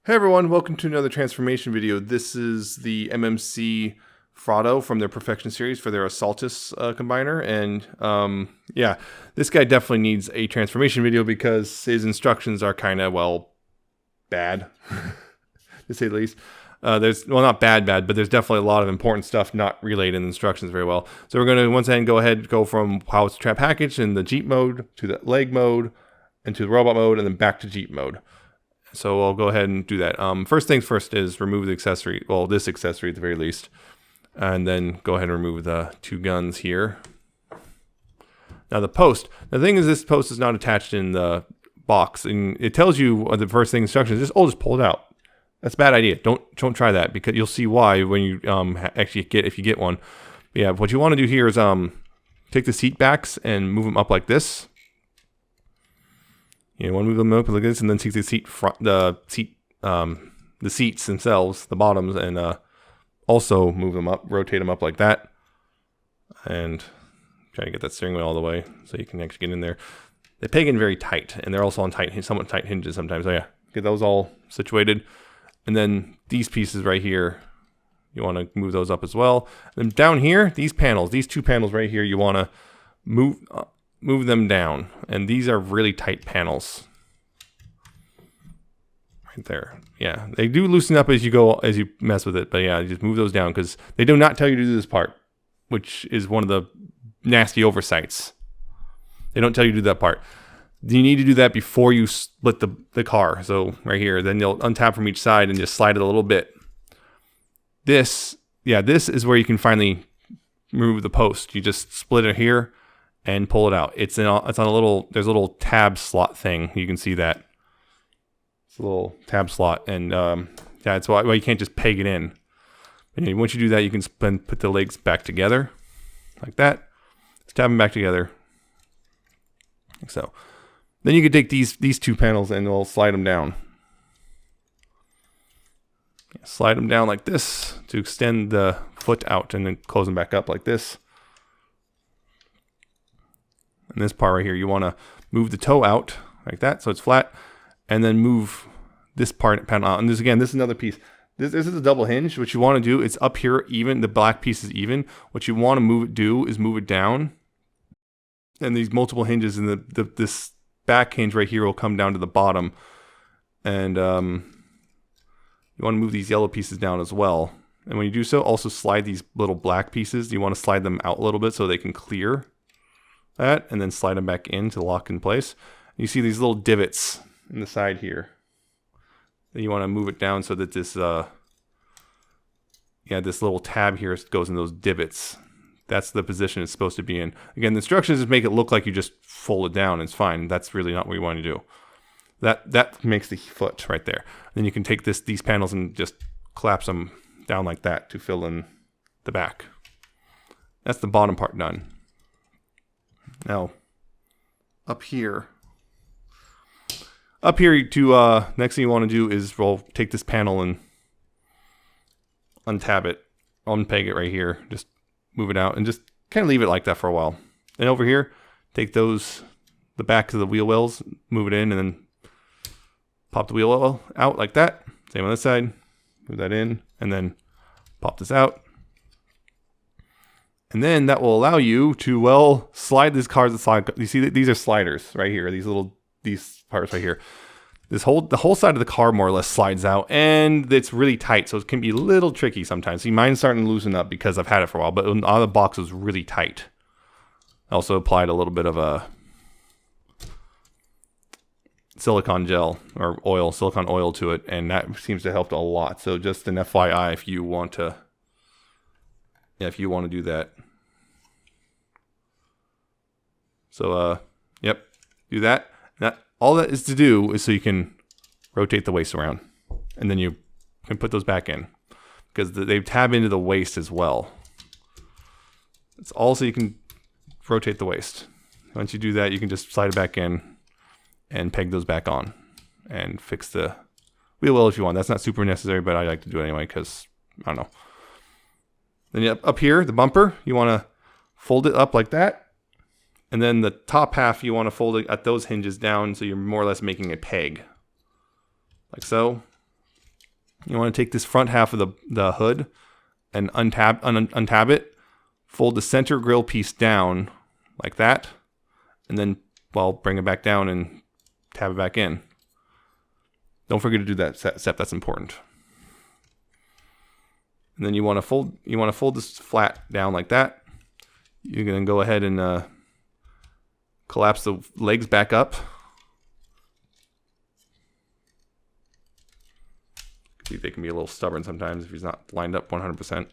Hey everyone, welcome to another transformation video. This is the MMC Fraudo from their Perfection series for their Assaultus combiner. And yeah, this guy definitely needs a transformation video because his instructions are kind of, well, bad, to say the least. There's, well, not bad, but there's definitely a lot of important stuff not relayed in the instructions very well. So we're going to once again go from how it's trap packaged in the Jeep mode to the leg mode and to the robot mode and then back to Jeep mode. So I'll go ahead and do that. First things first is remove the accessory, well, this accessory at the very least, and then go ahead and remove the two guns here. Now the post, the thing is this post is not attached in the box, and it tells you the first thing instructions, just pull it out. That's a bad idea. Don't try that, because you'll see why when you actually if you get one. But yeah, what you want to do here is take the seat backs and move them up like this. You want to move them up like this, and then take the seats themselves, the bottoms, and also move them up, rotate them up like that, and try to get that steering wheel all the way so you can actually get in there. They peg in very tight, and they're also on somewhat tight hinges sometimes. So yeah, get those all situated, and then these pieces right here, you want to move those up as well. And then down here, these two panels right here, you want to move them down, and these are really tight panels right there. Yeah, they do loosen up as you mess with it, but yeah, just move those down because they do not tell you to do this part, which is one of the nasty oversights. They don't tell you to do that part. You need to do that before you split the car. So right here, then you'll untap from each side and just slide it a little bit. This is where you can finally remove the post. You just split it here and pull it out. It's on a little, there's a little tab slot thing. You can see that. It's a little tab slot, and that's why you can't just peg it in. And once you do that, you can then put the legs back together, like that. Just tab them back together, like so. Then you can take these two panels and we'll slide them down. Slide them down like this to extend the foot out, and then close them back up like this. In this part right here, you want to move the toe out like that so it's flat, and then move this panel out. And this is another piece. This is a double hinge. What you want to do is up here even, the black piece is even. What you want to move it down, and these multiple hinges in this back hinge right here will come down to the bottom, and you want to move these yellow pieces down as well. And when you do so, also slide these little black pieces. You want to slide them out a little bit so they can clear that, and then slide them back in to lock in place. You see these little divots in the side here. Then you want to move it down so that this this little tab here goes in those divots. That's the position it's supposed to be in. Again, the instructions just make it look like you just fold it down. It's fine. That's really not what you want to do. That makes the foot right there. Then you can take these panels and just collapse them down like that to fill in the back. That's the bottom part done. Now, up here to next thing you want to do is take this panel and untab it, unpeg it right here, just move it out and just kind of leave it like that for a while. And over here, take the back of the wheel wells, move it in, and then pop the wheel well out like that. Same on this side, move that in, and then pop this out. And then that will allow you to, slide these cars aside. You see that these are sliders right here. These parts right here. The whole side of the car more or less slides out, and it's really tight, so it can be a little tricky sometimes. See, mine's starting to loosen up because I've had it for a while, but on the box was really tight. I also applied a little bit of a silicone oil to it, and that seems to help a lot. So just an FYI if you want to do that. So, yep, do that. All that is to do is so you can rotate the waist around, and then you can put those back in because they tab into the waist as well. It's also you can rotate the waist. Once you do that, you can just slide it back in and peg those back on and fix the wheel well if you want. That's not super necessary, but I like to do it anyway because I don't know. Then up here, the bumper, you want to fold it up like that. And then the top half, you want to fold it at those hinges down so you're more or less making a peg. Like so. You want to take this front half of the hood and untab it. Fold the center grill piece down like that. And then, well, bring it back down and tab it back in. Don't forget to do that step. That's important. And then you want to fold this flat down like that. You're going to go ahead and collapse the legs back up. See, they can be a little stubborn sometimes if he's not lined up 100%.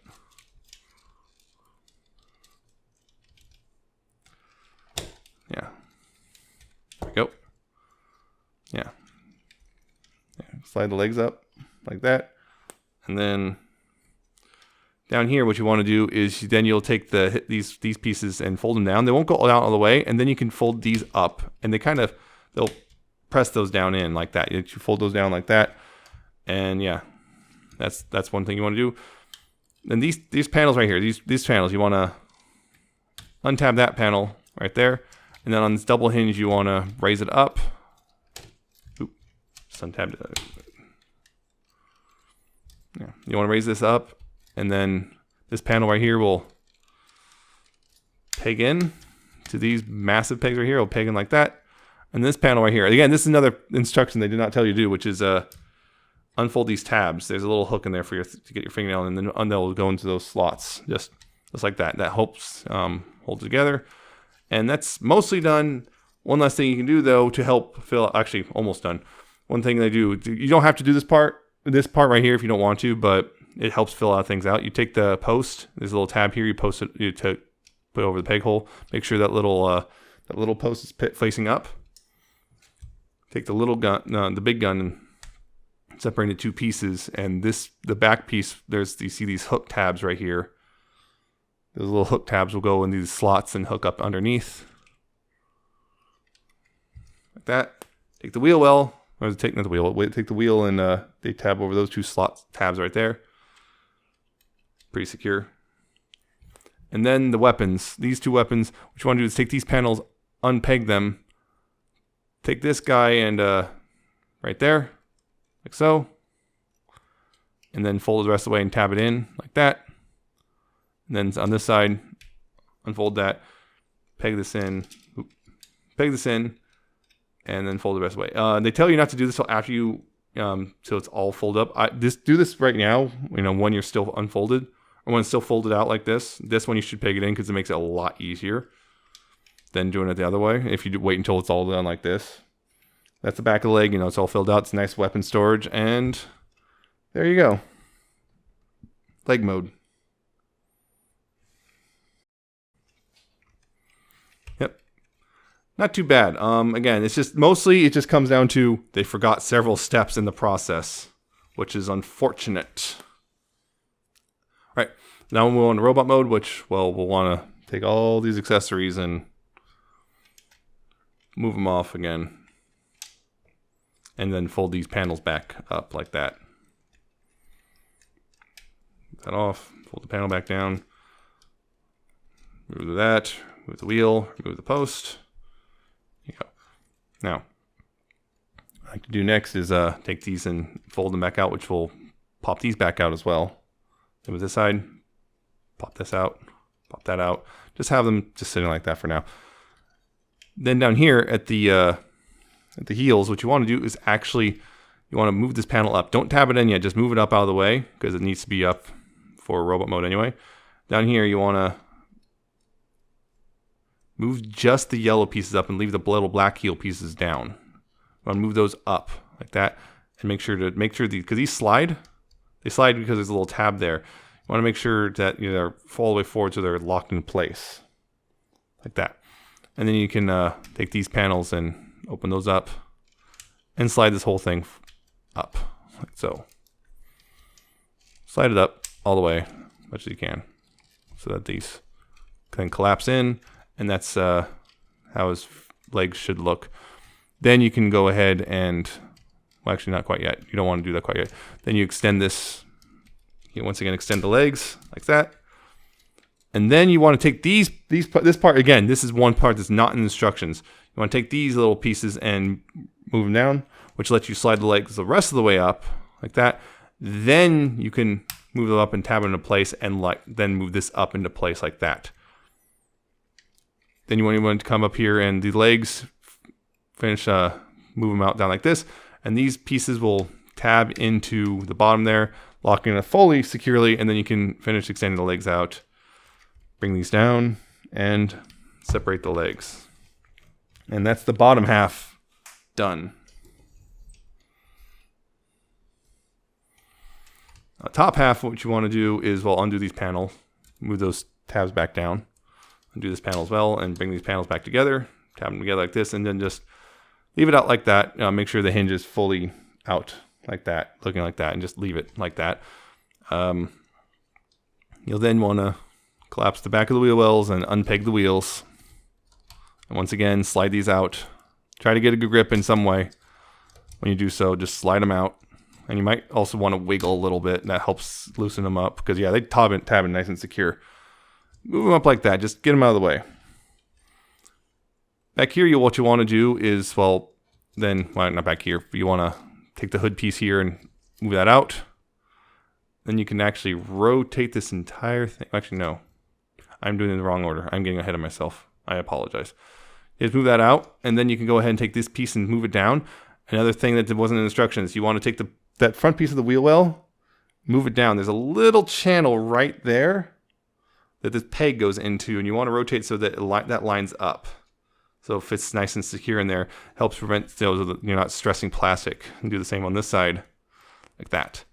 Yeah. There we go. Yeah. Slide the legs up like that. And then down here, what you want to do is then you'll take these pieces and fold them down. They won't go down all the way, and then you can fold these up, and they'll press those down in like that. You fold those down like that. And yeah, that's one thing you want to do. Then these panels right here, these panels, you want to untab that panel right there, and then on this double hinge, you want to raise it up. Oop, just untabbed it. Yeah, you want to raise this up, and then this panel right here will peg in to these massive pegs right here. It'll peg in like that, and this panel right here. Again, this is another instruction they did not tell you to do, which is unfold these tabs. There's a little hook in there for to get your fingernail, and then they'll go into those slots, just like that. That helps hold it together, and that's mostly done. One last thing you can do though to help fill. Actually, almost done. One thing they do. You don't have to do this part right here if you don't want to, but it helps fill out things out. You take the post. There's a little tab here. You post it. You put it over the peg hole. Make sure that little post is facing up. Take the little gun, the big gun, and separate into two pieces, and the back piece, you see these hook tabs right here. Those little hook tabs will go in these slots and hook up underneath. Like that. Take the wheel well, or take not the wheel, take the wheel and they tab over those two tabs right there. Pretty secure. And then the weapons, these two weapons, what you want to do is take these panels, unpeg them, take this guy and right there, like so, and then fold it the rest of the way and tab it in like that. And then on this side, unfold that, peg this in, and then fold the rest of the way. They tell you not to do this till after you, till it's all folded up. Do this right now, when you're still unfolded, or when it's still folded out like this. This one you should peg it in because it makes it a lot easier than doing it the other way. If you wait until it's all done like this. That's the back of the leg, it's all filled out. It's nice weapon storage, and there you go. Leg mode. Yep. Not too bad. Again, it just comes down to they forgot several steps in the process, which is unfortunate. All right, now we'll go into robot mode, which, well, we'll want to take all these accessories and move them off again. And then fold these panels back up like that. Move that off, fold the panel back down. Move that, move the wheel, move the post. There you go. Now, what I like to do next is take these and fold them back out, which will pop these back out as well. And with this side, pop this out, pop that out. Just have them just sitting like that for now. Then down here at the heels, what you want to do is actually, you want to move this panel up. Don't tab it in yet, just move it up out of the way because it needs to be up for robot mode anyway. Down here, you want to move just the yellow pieces up and leave the little black heel pieces down. You want to move those up like that, and make sure because these slide. They slide because there's a little tab there. You want to make sure that they're all the way forward so they're locked in place like that. And then you can take these panels and open those up and slide this whole thing up like so. Slide it up all the way as much as you can so that these can collapse in, and that's how his legs should look. Then you can go ahead and, well, actually not quite yet. You don't want to do that quite yet. Then you extend this. You once again extend the legs like that. And then you want to take this part, again, this is one part that's not in the instructions. You want to take these little pieces and move them down, which lets you slide the legs the rest of the way up like that. Then you can move them up and tab into place, and then move this up into place like that. Then you want to come up here and the legs, finish, move them out down like this, and these pieces will tab into the bottom there, locking it fully securely, and then you can finish extending the legs out. Bring these down and separate the legs. And that's the bottom half done. Top half, what you want to do is, well, undo these panels, move those tabs back down, undo this panel as well, and bring these panels back together, tab them together like this, and then just leave it out like that. Make sure the hinge is fully out like that, looking like that, and just leave it like that. You'll then want to collapse the back of the wheel wells and unpeg the wheels. And once again, slide these out. Try to get a good grip in some way. When you do so, just slide them out. And you might also want to wiggle a little bit. That helps loosen them up. Because, yeah, they tab in nice and secure. Move them up like that. Just get them out of the way. Back here, what you want to do is, well, not back here. You want to take the hood piece here and move that out. Then you can actually rotate this entire thing. Actually, no. I'm doing it in the wrong order. I'm getting ahead of myself. I apologize. Just move that out. And then you can go ahead and take this piece and move it down. Another thing that wasn't in instructions, you want to take that front piece of the wheel well, move it down. There's a little channel right there that this peg goes into, and you want to rotate so that that lines up. So it fits nice and secure in there. Helps prevent, you're not stressing plastic. And do the same on this side, like that.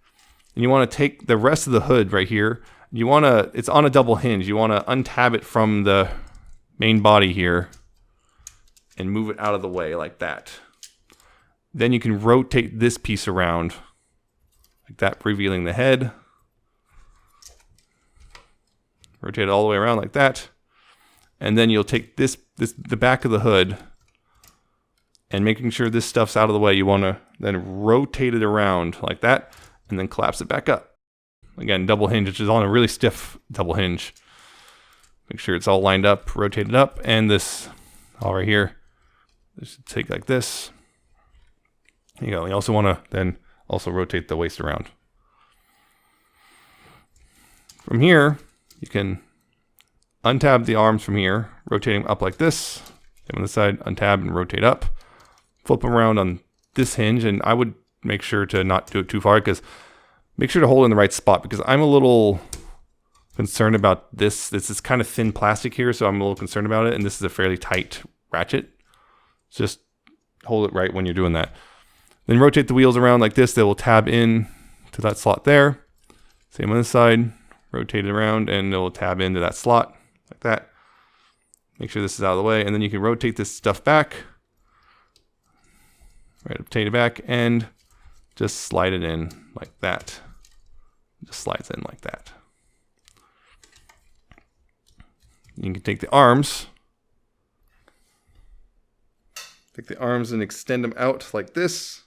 And you want to take the rest of the hood right here. It's on a double hinge. You want to untab it from the main body here and move it out of the way like that. Then you can rotate this piece around like that, revealing the head. Rotate it all the way around like that. And then you'll take the back of the hood, and making sure this stuff's out of the way, you want to then rotate it around like that and then collapse it back up. Again, double hinge, which is on a really stiff double hinge. Make sure it's all lined up, rotate it up, and this all right here, just take like this. There you go. You also want to then also rotate the waist around. From here, you can untab the arms from here, rotating up like this. Same on this side, untab and rotate up. Flip them around on this hinge, and I would make sure to not do it too far, because make sure to hold it in the right spot, because I'm a little concerned about this. This is kind of thin plastic here, so I'm a little concerned about it, and this is a fairly tight ratchet. Just hold it right when you're doing that. Then rotate the wheels around like this. They will tab in to that slot there. Same on this side. Rotate it around and it will tab into that slot like that. Make sure this is out of the way. And then you can rotate this stuff back. Rotate it back and just slide it in like that. Just slides in like that. You can take the arms. Take the arms and extend them out like this.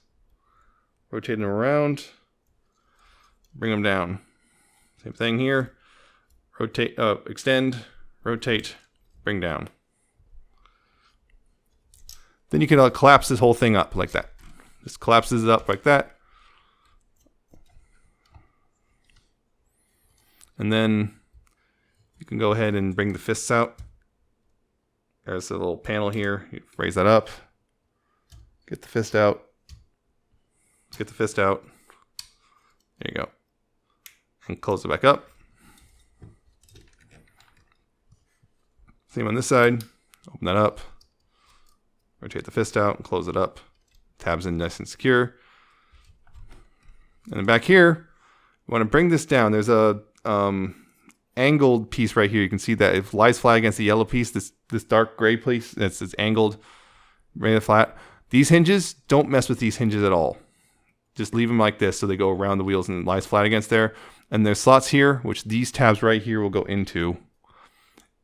Rotate them around. Bring them down. Same thing here. Rotate, extend, rotate, bring down. Then you can collapse this whole thing up like that. Just collapses it up like that. And then you can go ahead and bring the fists out. There's a little panel here. You raise that up. Get the fist out. Get the fist out. There you go. And close it back up. Same on this side. Open that up. Rotate the fist out and close it up. Tabs in nice and secure. And then back here, you want to bring this down. There's a angled piece right here. You can see that it lies flat against the yellow piece. This dark gray piece, it's angled, right flat. These hinges, don't mess with these hinges at all. Just leave them like this so they go around the wheels and it lies flat against there. And there's slots here, which these tabs right here will go into.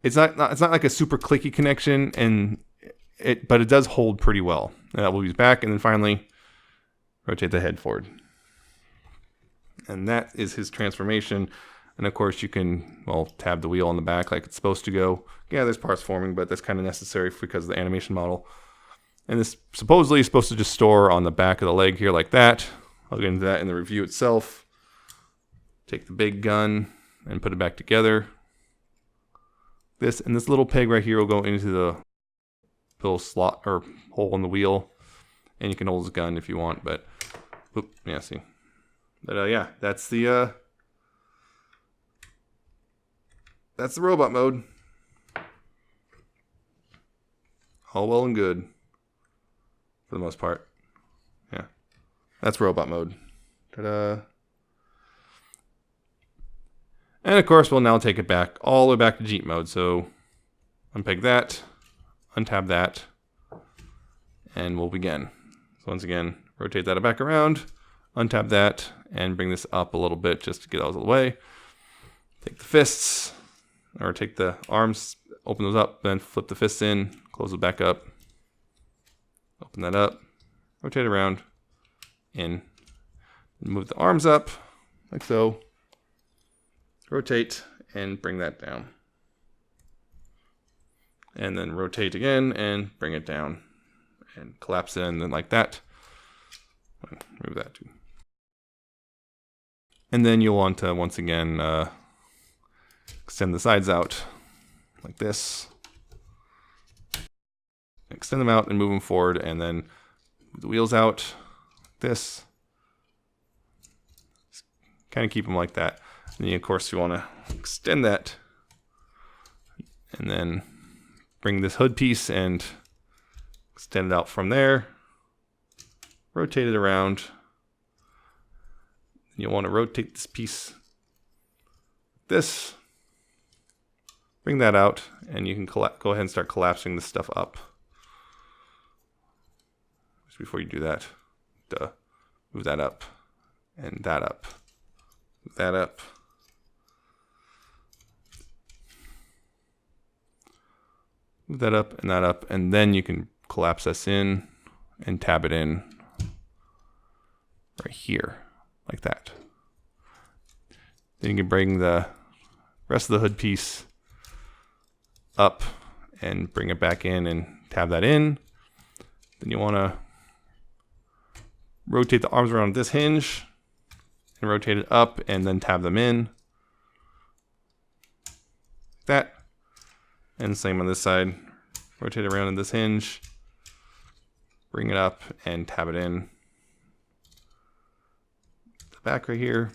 It's not like a super clicky connection, but it does hold pretty well. And that will use back, and then finally rotate the head forward. And that is his transformation. And of course you can, well, tab the wheel on the back like it's supposed to go. Yeah, there's parts forming, but that's kind of necessary because of the animation model. And this supposedly is supposed to just store on the back of the leg here like that. I'll get into that in the review itself. take the big gun and put it back together. This little peg right here will go into the little slot or hole in the wheel, and you can hold the gun if you want. But whoop, yeah, see. But yeah, that's the robot mode. All well and good for the most part. Yeah, that's robot mode. Ta-da. And of course, we'll now take it back all the way back to Jeep mode. So unpeg that, untab that, and we'll begin. So once again, rotate that back around, untab that, and bring this up a little bit just to get out of the way. Take the fists, or take the arms, open those up, then flip the fists in, close it back up, open that up, rotate around, in, move the arms up, like so, rotate, and bring that down. And then rotate again, and bring it down, and collapse it in, then like that. Move that too. And then you'll want to, once again, extend the sides out, like this. Extend them out and move them forward, and then move the wheels out, like this. Just kind of keep them like that. And then, of course, you want to extend that, and then bring this hood piece and extend it out from there. Rotate it around. You'll want to rotate this piece, this. Bring that out, and you can go ahead and start collapsing this stuff up. Just before you do that, move that up, and that up, move that up. Move that up, and then you can collapse this in and tab it in right here, like that. Then you can bring the rest of the hood piece up and bring it back in and tab that in. Then you want to rotate the arms around this hinge and rotate it up and then tab them in. Like that. And same on this side. Rotate it around in this hinge. Bring it up and tab it in. The back right here.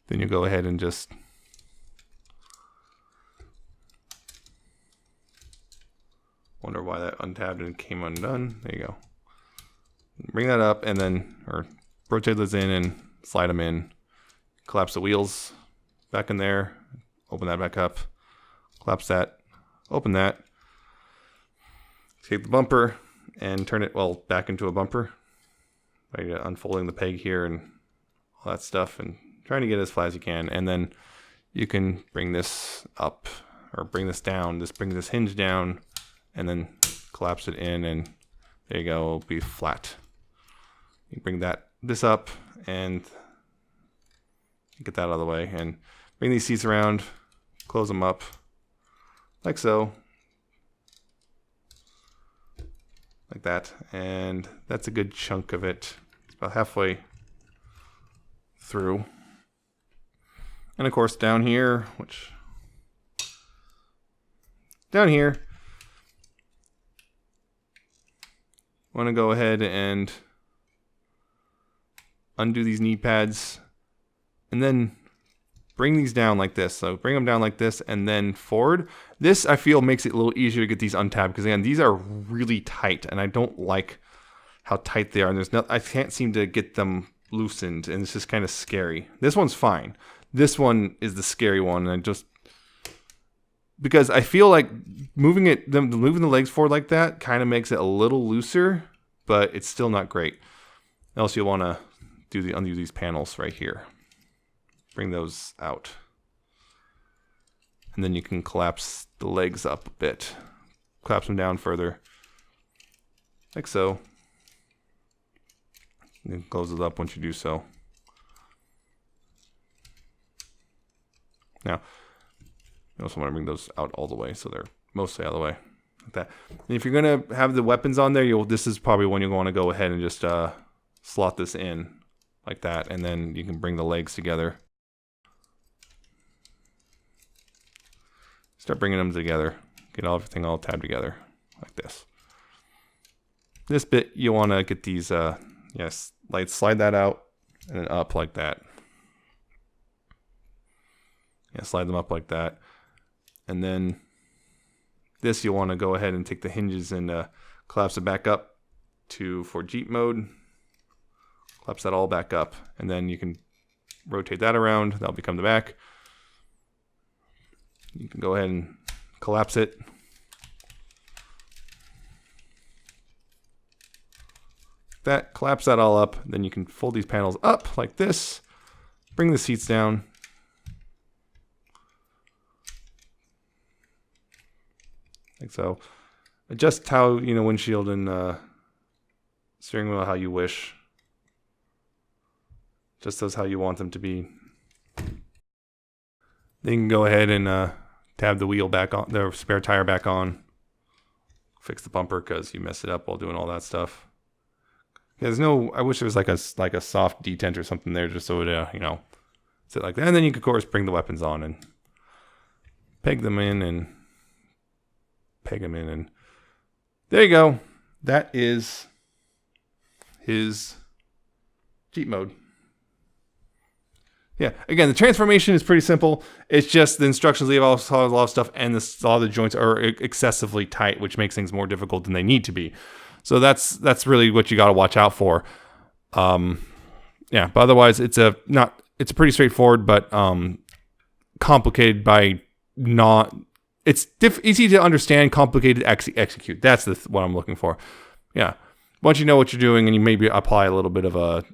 Then you go ahead and just wonder why that untabbed and came undone. There you go. Bring that up and then, or rotate those in and slide them in. Collapse the wheels back in there. Open that back up. Collapse that. Open that. Take the bumper and turn it, well, back into a bumper by unfolding the peg here and all that stuff and trying to get it as flat as you can. And then you can bring this up or bring this down. Just bring this hinge down and then collapse it in, and there you go. It'll be flat. You bring this up and get that out of the way, and bring these seats around, close them up like so, like that, and that's a good chunk of it. It's about halfway through. And of course down here, want to go ahead and undo these knee pads and then bring these down like this. So bring them down like this and then forward. This, I feel, makes it a little easier to get these untabbed because, again, these are really tight and I don't like how tight they are. And I can't seem to get them loosened, and it's just kind of scary. This one's fine. This one is the scary one, and because I feel like moving the legs forward like that kind of makes it a little looser, but it's still not great. Else you'll want to undo these panels right here. Bring those out. And then you can collapse the legs up a bit. Collapse them down further. Like so. And then close it up once you do so. Now, you also want to bring those out all the way so they're mostly out of the way. Like that. And if you're going to have the weapons on there, this is probably when you'll want to go ahead and just slot this in like that, and then you can bring the legs together. Start bringing them together. Get everything all tabbed together like this. This bit, you want to get these, yes, like slide that out and then up like that. Yeah, slide them up like that. And then this, you want to go ahead and take the hinges and collapse it back up for Jeep mode. Collapse that all back up. And then you can rotate that around. That'll become the back. You can go ahead and collapse it. That, collapse that all up. Then you can fold these panels up like this. Bring the seats down. Like so. Adjust how, windshield and steering wheel how you wish. Just those how you want them to be. Then you can go ahead and tab the wheel back on, the spare tire back on. Fix the bumper because you messed it up while doing all that stuff. There's no, I wish there was like a soft detent or something there just so it, sit like that. And then you could, of course, bring the weapons on and peg them in and there you go. That is his Jeep mode. Yeah, again, the transformation is pretty simple. It's just the instructions leave a lot of stuff, and a lot of the joints are excessively tight, which makes things more difficult than they need to be. So that's really what you got to watch out for. Yeah, but otherwise, it's pretty straightforward, but complicated by not. It's easy to understand, complicated to execute. That's what I'm looking for. Yeah, once you know what you're doing, and you maybe apply a little bit of a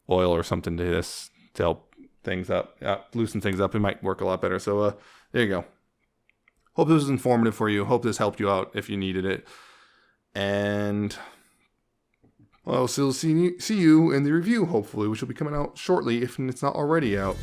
oil or something to this to help things up, loosen things up, it might work a lot better. So there you go. Hope this was informative for you. Hope this helped you out if you needed it. And I'll still see you in the review, hopefully, which will be coming out shortly if it's not already out.